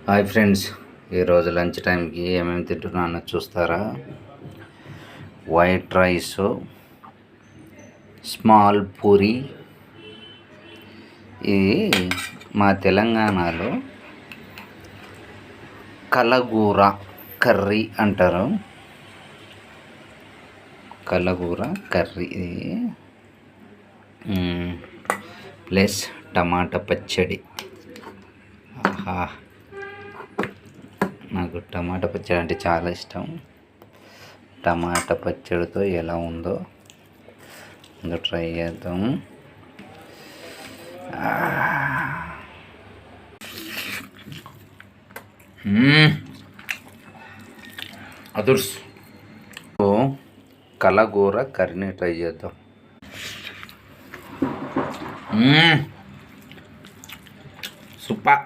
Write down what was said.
Hi friends, ఈరోజు lunch టైంకి ఏమేమి తింటున్నానో చూస్తారా? White rice, small puri. ఇది మా తెలంగాణలో కలగూర కర్రీ అంటారు. కలగూర కర్రీ ప్లస్ టమాటా పచ్చడి. ఆహా, నాకు టమాటా పచ్చడి అంటే చాలా ఇష్టం. టమాటా పచ్చడితో ఎలా ఉందో ట్రై చేద్దాం. అదుర్స్ కలగూర కర్రీని ట్రై చేద్దాం. సూపర్.